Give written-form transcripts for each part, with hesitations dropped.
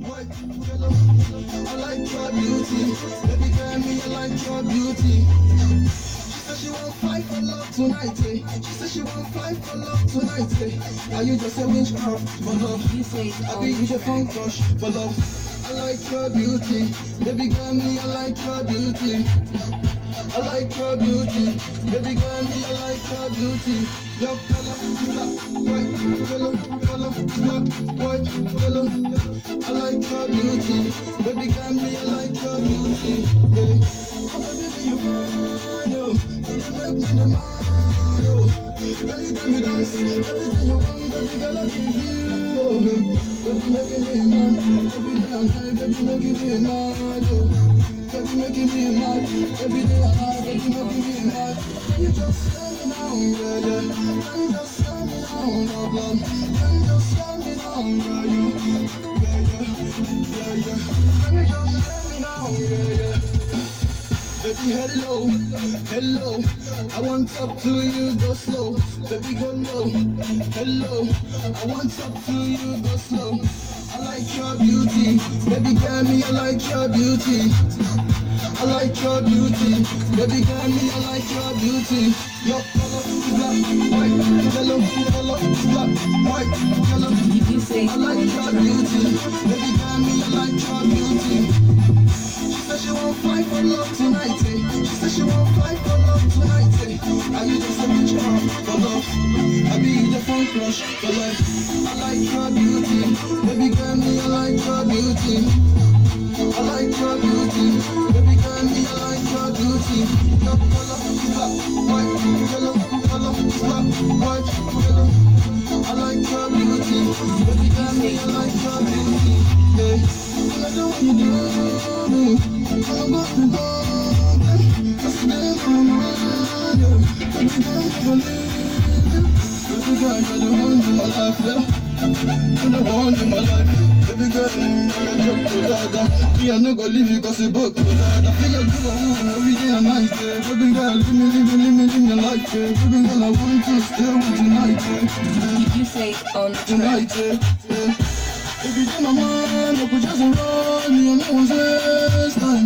white, yellow. I like your beauty. Baby girl, me, I like your beauty. She said she won't fight for love tonight, eh? She said she won't fight for love tonight, eh? Are you just a witchcraft for love? I be you the phone crush for love. I like your beauty. Baby girl, me, I like your beauty. I like your beauty. Baby girl, me, I like your beauty. Your color, black, white, yellow, color, black, white, yellow. I like your beauty. Baby girl, me, I like your beauty. Yeah. Oh, baby, you fine, yo. You make me the man, yo. Anytime you dance, everything you want, baby girl, I give you. Oh, baby, making me mad. Every day I'm high, baby, making me mad, yo. Baby, making me mad. Every day I'm high, baby, making me mad. Can you just slow me down, yeah, yeah? Can you just slow me down, love, love? Can you just slow me down, yeah, yeah? Yeah, yeah. Can you just slow me down, yeah, yeah? Baby, hello, hello. I want to talk to you, go slow. Baby, go low, hello. I want to talk to you, go slow. I like your beauty. Baby, girl, me, I like your beauty. I like your beauty. Baby, girl, me, I like your beauty. Your color, black, white, yellow, color, black, white, yellow. I like your beauty. Baby, girl, me, I like your beauty. She said she won't fight for love tonight, eh? She said she won't fight for love tonight, eh? Are you just a witchcraft for love? I be the phone crush for love. I like your beauty. Baby girl, me, I like your beauty. I like your beauty. Baby girl, me, I like your beauty. Your color, black, white, yellow, color, black, white, yellow. I like your beauty. Baby girl, me, I like your beauty. Yeah. I know what you do. I'm about to go. I stay for my mind. Baby girl, I believe it. Baby girl, you're the one in my life, yeah. You're the one in my life. Baby girl, you're a joke to that. Me, I'm not gonna leave you cause you broke to that. I feel like you're every day and night, yeah. Baby girl, live me life, yeah. Baby girl, I want to stay with you tonight, yeah. Did you say on Tonight, yeah. Baby, come on, man, look what just around me, I know what's waste time.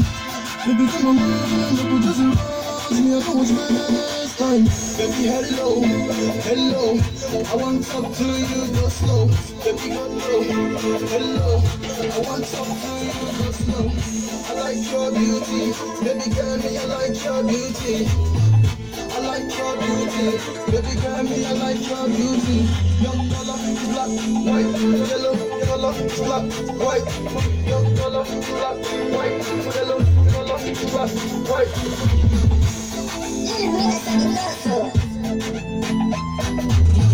Baby, come on, man, look what just around me, I know what's waste time. Baby, hello, hello, I want to talk to you, go slow. Baby, go low, hello, I want to talk to you, go slow. I like your beauty, baby girl, me, I like your beauty. I like your beauty, baby girl, me, I like your beauty. Your color, black, white, yellow, color, black, white. Your color, black, white, yellow, color, black, white.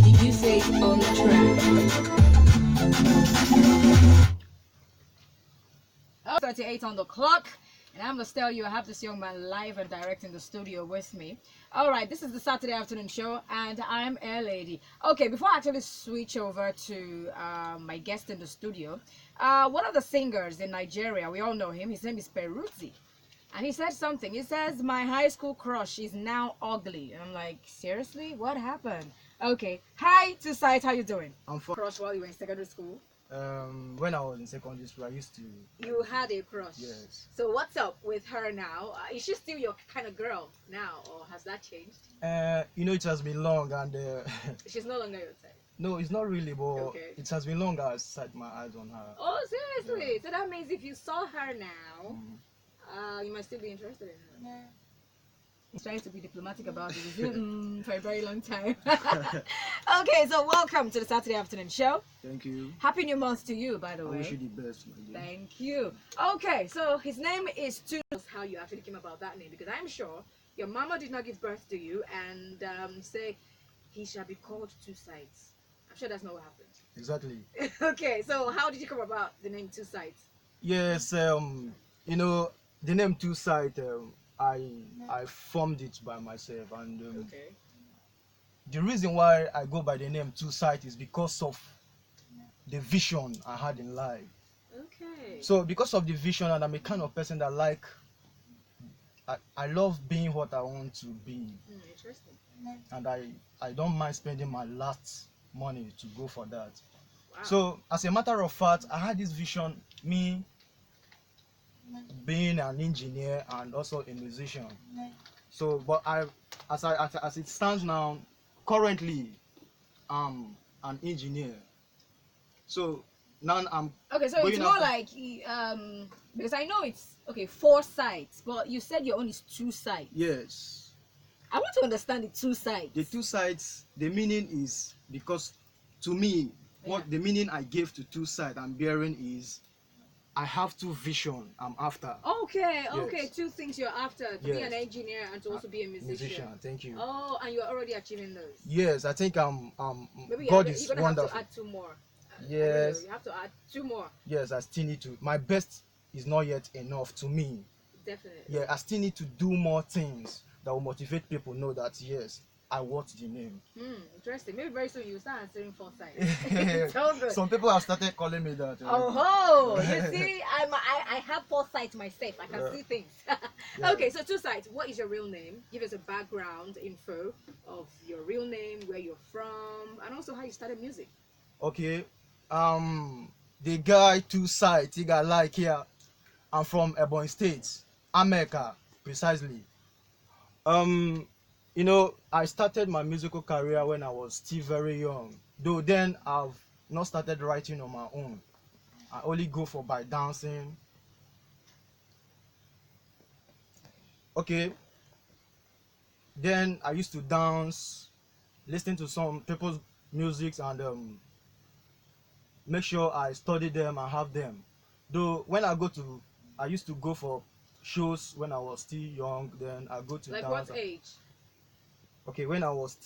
did you say on the track? 38 on the clock. And I'm going to tell you, I have this young man live and direct in the studio with me. All right, this is the Saturday afternoon show, and I'm Air Lady. Okay, before I actually switch over to my guest in the studio, one of the singers in Nigeria, we all know him, his name is Peruzzi. And he said something. He says, my high school crush is now ugly. And I'm like, seriously? What happened? Okay. Hi, 2SIGHT, how you doing? I'm fine. Crush while you were in secondary school? When I was in secondary school, I used to. You had a crush? Yes. So what's up with her now? Is she still your kind of girl now, or has that changed? It has been long, and She's no longer your type? no, it's not really, but Okay. it has been long. I set my eyes on her. Oh, seriously? Yeah. So that means if you saw her now, you might still be interested in her? He's trying to be diplomatic about it. For a very long time. Okay, so welcome to the Saturday afternoon show. Thank you. Happy new month to you, by the I way. wish you the best, my dear. Thank you. Okay, so his name is Tu. How you actually came about that name? Because I'm sure your mama did not give birth to you and say he shall be called 2SIGHT. I'm sure that's not what happened. Exactly. Okay, so how did you come about the name 2SIGHT? Yes. The name 2SIGHT. I formed it by myself, and Okay. the reason why I go by the name 2SIGHT is because of the vision I had in life. Okay. So because of the vision, and I'm a kind of person that I love being what I want to be, Interesting. and I don't mind spending my last money to go for that. So as a matter of fact, I had this vision, me being an engineer and also a musician. So, but as it stands now, currently, I'm an engineer. So now I'm Okay, so it's going more after. like because I know it's okay 4 sides, but you said your own is 2 sides. Yes, I want to understand the 2 sides. the 2 sides. The meaning is because to me, what Yeah. the meaning I gave to 2 sides I'm bearing is I have two vision I'm after. Okay, okay, Yes. 2 things you're after: to be an Yes. engineer and to also be a musician. Thank you. Oh, and you're already achieving those. Yes, I think Maybe God you're is gonna have to wonderful. add 2 more. I don't know. Yes, You have to add 2 more. yes, I still need to. My best is not yet enough to me. Definitely. Yeah, I still need to do more things that will motivate people know that yes, I watch the name. Interesting. Maybe very soon you start answering 4 sides. It's so good. Some people have started calling me that. Oh, you see, I have 4 sides myself. I can Yeah. see things. Yeah. Okay, so 2 sides. What is your real name? Give us a background info of your real name, where you're from, and also how you started music. Okay, the guy 2SIGHT, he got like here. I'm from Ebonyi State, America, precisely. Um, I started my musical career when I was still very young. Though then I've not started writing on my own. I only go for by dancing. Okay, then I used to dance, listen to some people's music, and make sure I study them and have them. Though when I used to go for shows when I was still young. Then I go to Like dance. what age? Okay, when I was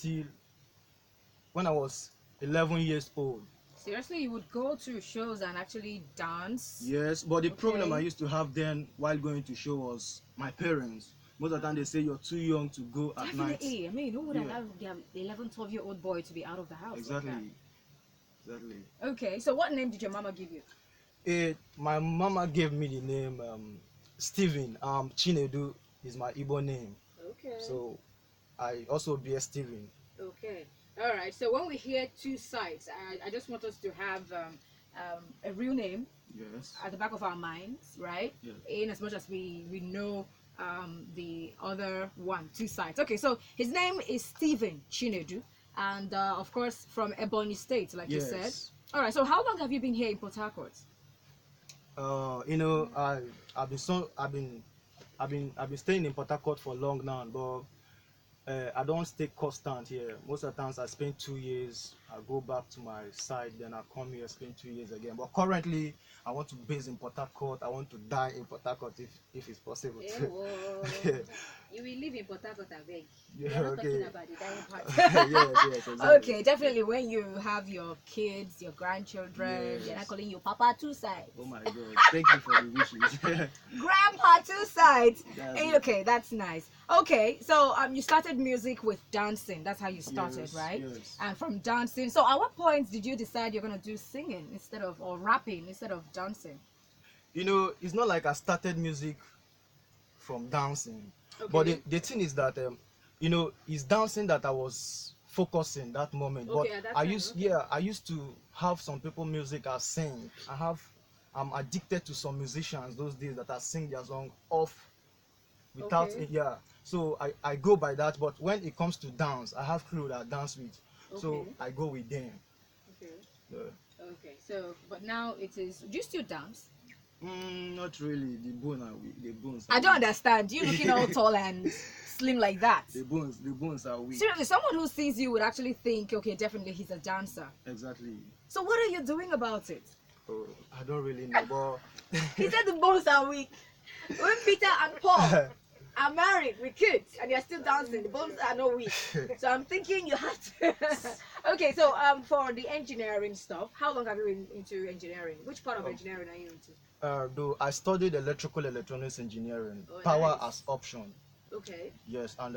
11 years old. Seriously, you would go to shows and actually dance? Yes, but the problem I Okay. used to have then while going to show was my parents. Most of the time they say you're too young to go at night. Definitely. I mean, who would Yeah. allow their 11, 12-year-old boy to be out of the house? Exactly. Like Exactly. that? Okay, so what name did your mama give you? My mama gave me the name Steven. Chinedu is my Igbo name. Okay. So I also bear Steven. Okay. All right. So when we hear 2 sides, I just want us to have a real name Yes. at the back of our minds, right? Yeah. In as much as we know the other one, 2 sides. Okay. So his name is Stephen Chinedu, and of course from Ebonyi State, like you said. Yes. All right. So how long have you been here in Port Harcourt? I've been staying in Port Harcourt for long now, but I don't stay constant here. Most of the times I spend 2 years, I go back to my side, then I come here, spend 2 years again. But currently, I want to base in Port Harcourt. I want to die in Port Harcourt if it's possible. You will live in Port Harcourt, I beg. Yeah, We're not okay. talking about the dying part. Yes, exactly. Okay, definitely when you have your kids, your grandchildren, they're not Yes. calling you Papa 2 sides. Oh my God! Thank you for the wishes. Grandpa 2 sides. That's Hey, it. okay, that's nice. Okay, so you started music with dancing. That's how you started, Yes, right? yes. And from dancing. So at what point did you decide you're gonna do singing instead of or rapping instead of dancing? It's not like I started music from dancing, but Okay. the thing is that it's dancing that I was focusing that moment. Okay, But at that I time, used okay. I used to have some people music I sing. I'm addicted to some musicians those days that I sing their song off without Okay. yeah. So I go by that. But when it comes to dance, I have crew that I dance with, so Okay. I go with them. Okay. Yeah. Okay. So, but now it is. Do you still dance? Not really. The bones. I don't understand. You looking all tall and slim like that. The bones are weak. Seriously, someone who sees you would actually think, okay, definitely he's a dancer. Exactly. So what are you doing about it? Oh, I don't really know, but He said the bones are weak. When Peter and Paul are married with kids and they're still dancing, the bones are not weak. So I'm thinking you have to. Okay, so for the engineering stuff, how long have you been into engineering? Which part of engineering are you into? Though I studied electrical electronics engineering, Oh, power nice. as option. Okay. Yes, and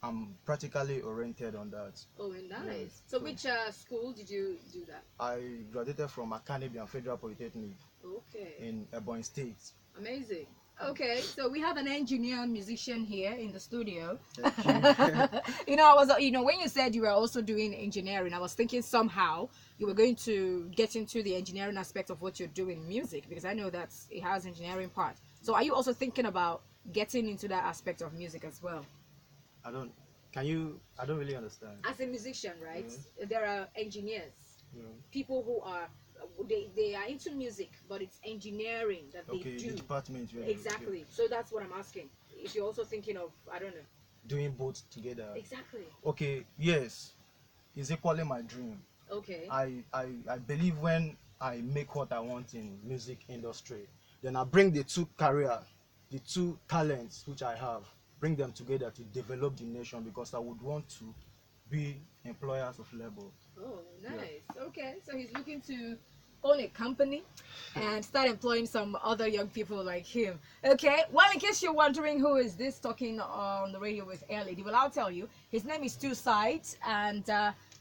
I'm practically oriented on that. Oh, nice. Yes. So which school did you do that? I graduated from Academy and Federal Polytechnic Okay. in Ebonyi State. Amazing. Okay, so we have an engineer musician here in the studio. Thank I was, when you said you were also doing engineering, I was thinking somehow you were going to get into the engineering aspect of what you're doing in music, because I know that it has engineering part. So are you also thinking about getting into that aspect of music as well? I don't. Can you? I don't really understand. As a musician, right? Yes. There are engineers, Yeah. people who are they are into music, but it's engineering that they Okay, do. the department. Yeah, Exactly. So that's what I'm asking. If you're also thinking of, I don't know. doing both together. Exactly. Okay, yes, it's equally my dream. Okay. I believe when I make what I want in music industry, then I bring the two career, the two talents which I have, bring them together to develop the nation, because I would want to be employers of labor. Oh, Yeah. nice. Okay, so he's looking to own a company and start employing some other young people like him. Okay, well, in case you're wondering who is this talking on the radio with Air Lady, well, I'll tell you. His name is 2SIGHT, and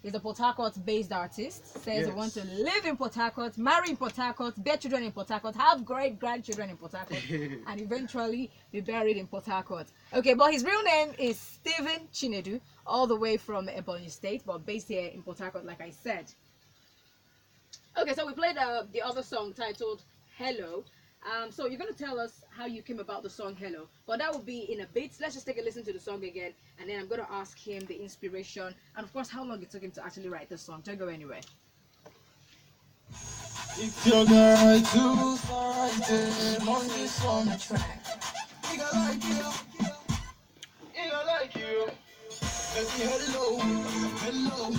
he's a Port Harcourt based artist. Says he Yes. wants to live in Port Harcourt, marry in Port Harcourt, bear children in Port Harcourt, have great grandchildren in Port Harcourt, and eventually be buried in Port Harcourt. Okay, but his real name is Stephen Chinedu, all the way from Ebonyi State, but based here in Port Harcourt, like I said. Okay, so we played the other song titled Hello. So you're going to tell us how you came about the song Hello, but that will be in a bit. Let's just take a listen to the song again, and then I'm going to ask him the inspiration and, of course, how long it took him to actually write the song. Don't go anywhere. If you're girl too sighted on this on the track, he got like you, he got like you. Baby, hello, hello.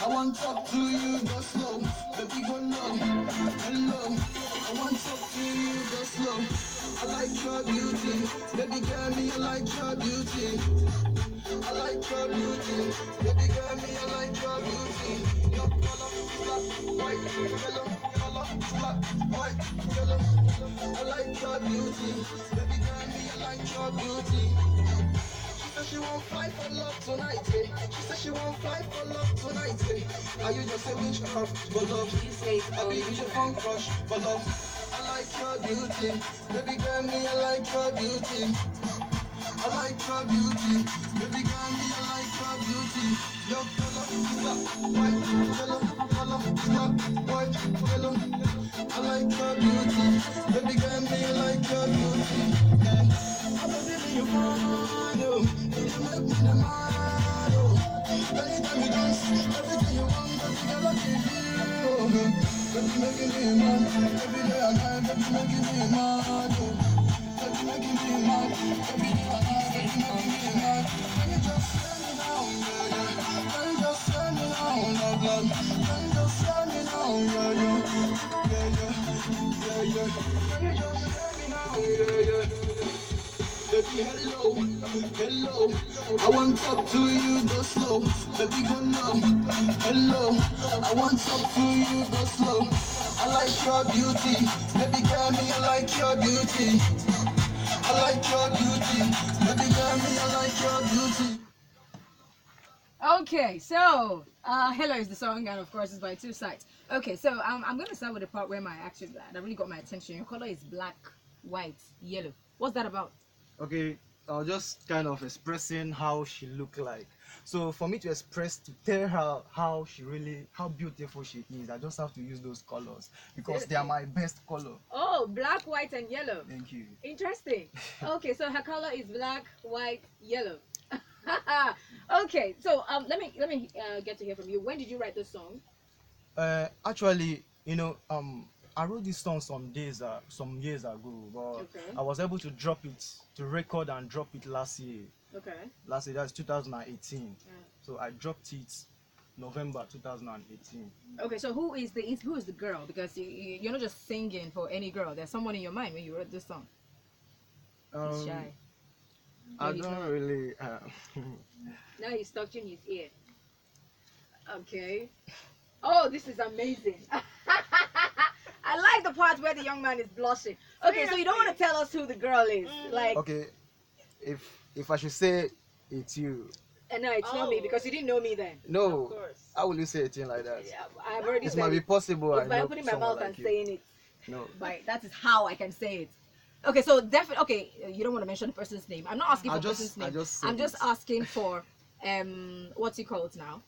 I want to talk to you, go slow. Baby, go low, hello. I want to talk to you, go slow. I like your beauty, baby girl, me I like your beauty. I like your beauty, baby girl, me I like your beauty. Your color, black, white, yellow, color, black, white, yellow. I like your beauty, baby girl, me I like your beauty. She said she won't fly for love tonight, eh? She said she won't fly for love tonight, eh? Are you just a witchcraft for love? You say I be you just fun crush for love. I like your beauty, baby girl, me I like your beauty. I like your beauty, baby girl, me I like your beauty. Your color, black, white, yellow, color, black, white, yellow. I like your beauty, baby girl, me I like your beauty. I'm a baby, you fine, oh. You make me the man, oh. Anytime you dance, everything you want, baby girl, I give you, oh. Baby making me mad, every day and night, baby making me mad, oh. Baby making me mad, every day and night, baby making me mad. Can you just send me down, yeah, yeah? Can you just send me down, love, love? Can you just send me down, yeah, yeah? Yeah, yeah, yeah, yeah. Can you just send me down, yeah, yeah? Baby, hello, hello. I want to talk to you, go slow. Baby, go low, hello. I want to talk to you, go slow. I like your beauty, baby girl, me I like your beauty. I like your beauty, baby girl, me I like your beauty. Okay, so Hello is the song, and of course it's by 2SIGHT. Okay, so I'm going to start with the part where that really got my attention. Your color is black, white, yellow. What's that about? Okay, I was just kind of expressing how she looked like. So for me to express, to tell her how beautiful she is, I just have to use those colors because they are my best color. Oh, black, white, and yellow. Thank you. Interesting. Okay, so her color is black, white, yellow. Okay, so let me get to hear from you. When did you write this song? Actually, I wrote this song some years ago, but Okay. I was able to drop it, to record and drop it last year. Okay. Last year, that's 2018. Yeah. So I dropped it November 2018. Okay, so who is the girl? Because you're not just singing for any girl. There's someone in your mind when you wrote this song. He's shy. I No, he's don't not. really. Now he's touching his ear. Okay. Oh, this is amazing. I like the part where the young man is blushing. Okay, so you don't want to tell us who the girl is, like? Okay, if I should say it's you. No, it's not me because you didn't know me then. No, how will you say a thing like that? Yeah, I've already It said might be it. possible. It's I by know opening my someone mouth like and you. saying it. No. That is how I can say it. Okay, so definitely. Okay, you don't want to mention the person's name. I'm not asking I for the just person's name. I just said I'm just it. asking for what's he called now?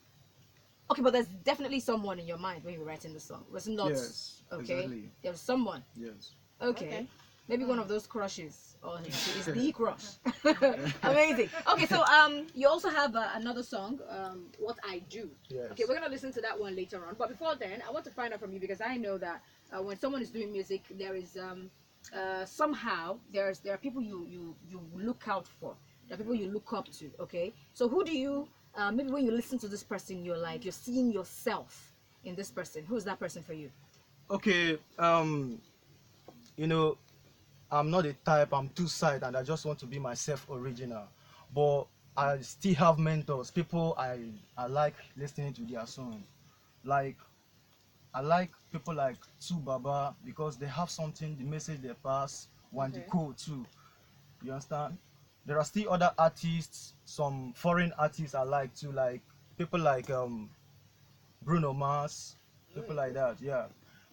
Okay, but there's definitely someone in your mind when you're writing the song. Was it not? Yes, Okay, exactly. there was someone. Yes. Okay. Okay. Maybe one of those crushes, or it's the crush. Amazing. Okay, so you also have another song, "What I Do." Yes. Okay, we're gonna listen to that one later on. But before then, I want to find out from you because I know that when someone is doing music, there is somehow there are people you look out for. There are people you look up to. Okay, so who do you maybe when you listen to this person, you're seeing yourself in this person. Who's that person for you? Okay. You know, I'm not a type. I'm two-side, and I just want to be myself original. But I still have mentors, people I like listening to their song. Like I like people like Two Baba because they have something, the message they pass, one the Okay. code too. You understand? There are still other artists, some foreign artists I like too, like people like Bruno Mars, people like that. Yeah,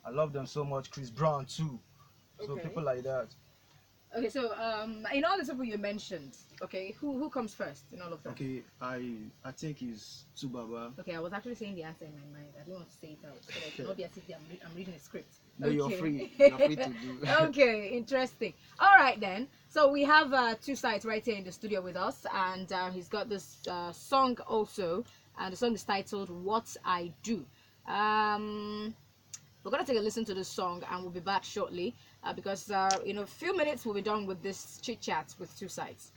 I love them so much. Chris Brown too. So Okay. people like that. Okay, so in all the people you mentioned, okay, who comes first in all of them? Okay, I think it's Two Baba. Okay, I was actually saying the answer in my mind. I didn't want to say it out. So that it will not be as if I'm reading a script. No, you're Okay. free. You're free to do. Okay, interesting. All right then. So we have Two Sights right here in the studio with us, and he's got this song also, and the song is titled "What I Do." We're gonna take a listen to this song, and we'll be back shortly because in a few minutes we'll be done with this chit chat with Two Sights.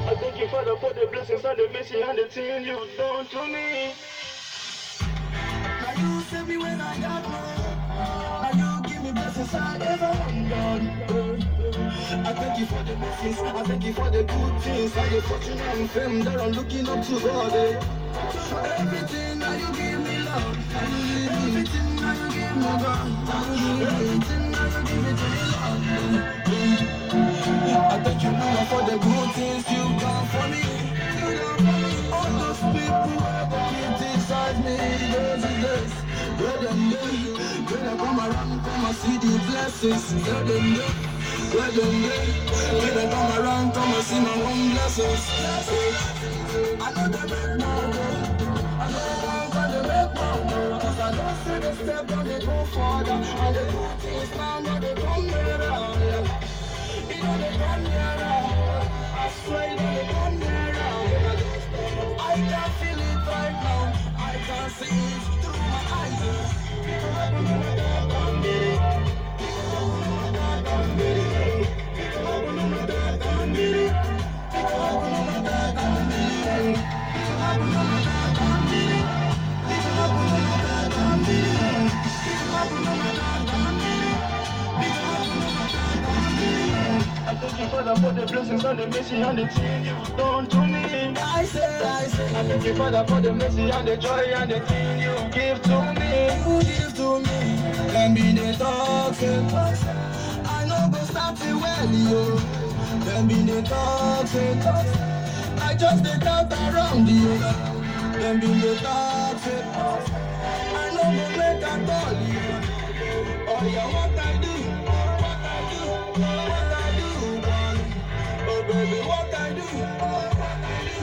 I thank you, Father, for the blessings and the mercy and the thing you've done to me. Now you save me when I got none. Now you give me blessings I never undone. I thank you for the blessings. I thank you for the good things. And the fortune and fame that I'm looking up to God. Everything now you give me love. Everything now you give me God. Everything now you give me to me, Lord. I thank you, Lord, for the good things you've done for me. All those people who ever criticize me, those days, when I come around, come and see the blessings. When I come around, come and see my own blessings. I know they make more. I know they make more. Cause I don't see the step and they go further. And the good things now, now they come nearer. You know they come nearer. I swear you know they come nearer. I can feel it right now. I can see it through my eyes. I thank you, Father, for the blessings and the mercy and the thing you've done to me. I say, I thank you, Father, for the mercy and the joy and the thing you give to me. You give to me. Let me the talk, I know go start it well, yo. Let me the talk, I just the talk around you. Let me the talk, I know go make a call, yo. Oh yeah, what I do, what I do, what I do, man. Oh baby, what I do, what I do,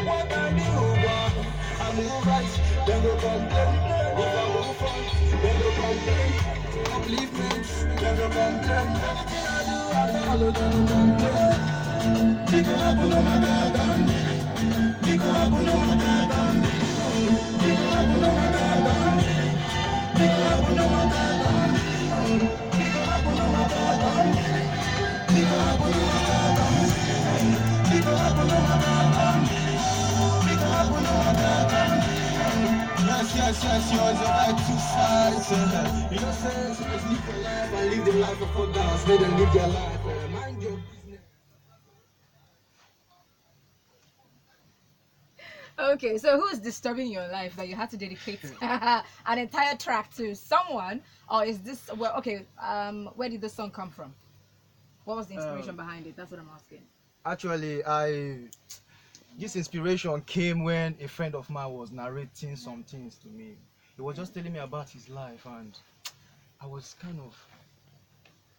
what I do, man. I move right, then go complain. If I move front, then go complain. Upliftments, then go complain. Everything I do, I follow, then go complain. Pick up on my God, pick up on my God, pick up on my God, pick up on my God. Yes, yours are like two sides. You know, say, so just live your life and live the life of others. Let them live their life. Mind your business. Okay, so who is disturbing your life that you had to dedicate an entire track to someone, or is this well? Okay, where did this song come from? What was the inspiration behind it? That's what I'm asking. Actually, this inspiration came when a friend of mine was narrating some things to me. He was just telling me about his life, and I was kind of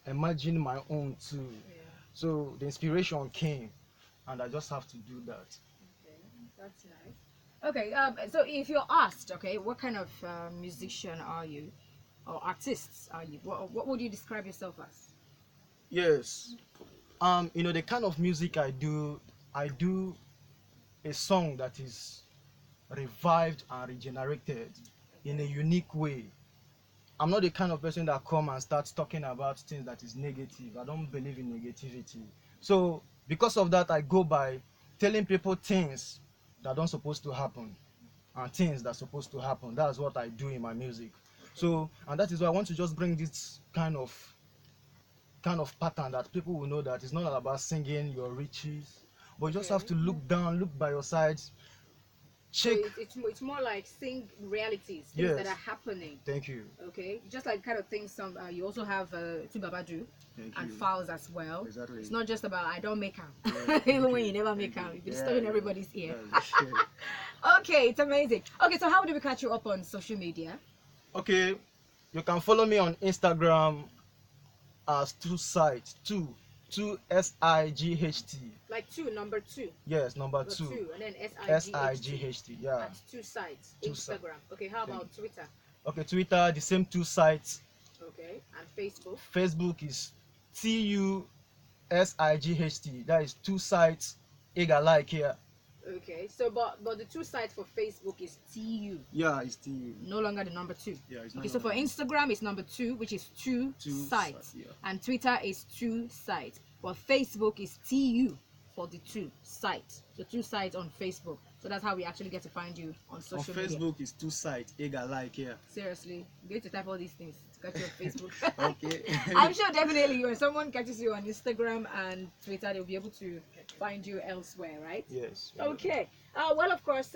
imagining my own too. Yeah. So the inspiration came, and I just have to do that. Okay, that's nice. Okay, so if you're asked, okay, what kind of musician are you, or artists are you? What would you describe yourself as? Yes. The kind of music I do a song that is revived and regenerated in a unique way. I'm not the kind of person that come and starts talking about things that is negative. I don't believe in negativity. So because of that, I go by telling people things that don't supposed to happen and things that supposed to happen. That's what I do in my music. So, and that is why I want to just bring this kind of pattern that people will know that it's not all about singing your riches, but you just have to look down, look by your sides, So check. it's more like seeing realities, things that Yes. are happening. Thank you. Okay, just like kind of things. Some you also have Tubabadu Thank and you. files as well. Exactly. It's not just about I don't make out, Yeah, even when you. you never make Thank out. you. You're Yeah, disturbing yeah. everybody's ear. Yeah. Okay, it's amazing. Okay, so how do we catch you up on social media? Okay, you can follow me on Instagram as 2SIGHT, 2SIGHT. Like number two, Yes, number the 2, two, and then SIGHT SIGHT. Yeah. at 2SIGHT Two si- Instagram. Okay, how Thank about Twitter? Okay, Twitter, the same 2SIGHT. Okay, and Facebook. Facebook is TUSIGHT. That is 2SIGHT. Ega like here. Okay, so but the 2 sites for Facebook is TU. Yeah, it's TU. No longer the number 2. Yeah, it's Okay, so for Instagram it's number 2, which is 2 sites, Yeah. and Twitter is 2 sites. But Facebook is TU for the 2 sites. So 2 sites on Facebook. So that's how we actually get to find you on social media. Facebook is 2SIGHT. Ega like here. Seriously, I'm going to type all these things to catch you on Facebook. Okay. I'm sure definitely when someone catches you on Instagram and Twitter, they'll be able to find you elsewhere, right? Yes. Okay. Well, of course.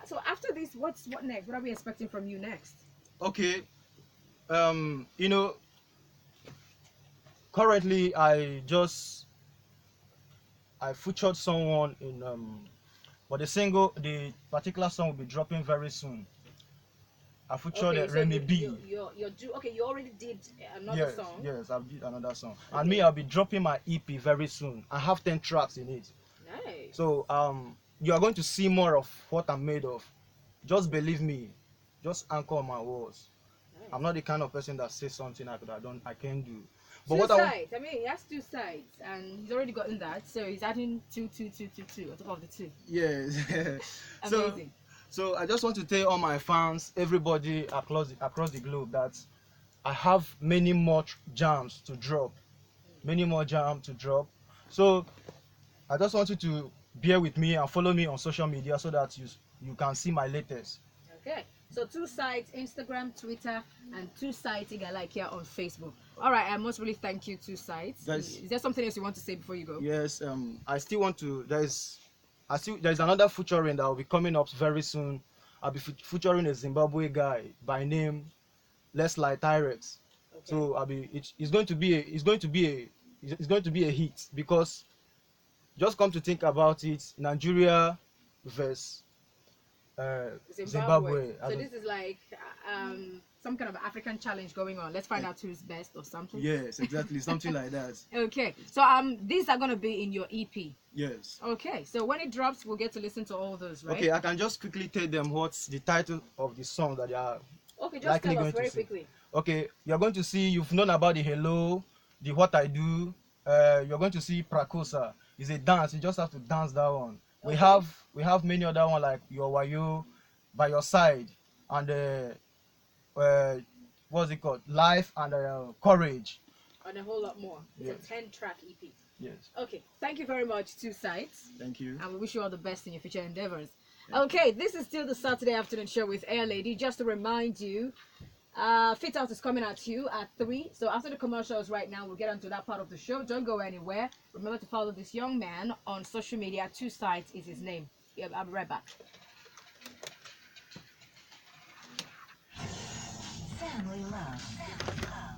So after this, what next? What are we expecting from you next? Okay. You know, currently I featured someone in but the particular song will be dropping very soon. I featured Okay, so Remy B. Okay, you already did another Yes, song. yes, I've did another song, Okay. and me, I'll be dropping my EP very soon. I have 10 tracks in it. Nice. So you are going to see more of what I'm made of. Just believe me. Just anchor on my words. Nice. I'm not the kind of person that says something I can't do. But But two what I sides. I mean, he has 2 sides, and he's already gotten that. So he's adding two on top of the 2. yes. Amazing. So I just want to tell all my fans, everybody across the globe, that I have many more jams to drop. Many more jams to drop. So I just want you to bear with me and follow me on social media so that you can see my latest. Okay. So 2 sides, Instagram, Twitter, and 2 sites like here on Facebook. All right. I most really thank you, 2 sides. Guys- Is there something else you want to say before you go? Yes, I still want to. There's another featuring that will be coming up very soon. I'll be featuring a Zimbabwe guy by name Leslie Tyrex. Okay. So it's going to be a hit, because just come to think about it, Nigeria versus Zimbabwe. So this is like some kind of African challenge going on. Let's find out who's best or something. Yes, exactly, something like that. Okay. So these are gonna be in your EP. Yes. Okay. So when it drops, we'll get to listen to all those, right? Okay, I can just quickly tell them what's the title of the song that they are Okay, just likely tell going us to very see. quickly. Okay, you're going to see, you've known about the Hello, the What I Do. You're going to see Prakosa. It's a dance. You just have to dance that one. Okay. We have many other one like Your Wayo, By Your Side, and what's it called? Life and Courage. And a whole lot more. It's Yes. a 10-track EP. Yes. Okay. Thank you very much, 2 sides. Thank you. And we wish you all the best in your future endeavors. Okay, this is still the Saturday afternoon show with Air Lady. Just to remind you, Fit Out is coming at you at 3. So after the commercials right now, we'll get onto that part of the show. Don't go anywhere. Remember to follow this young man on social media. 2 sides is his name. Yeah, I'll be right back. Family love.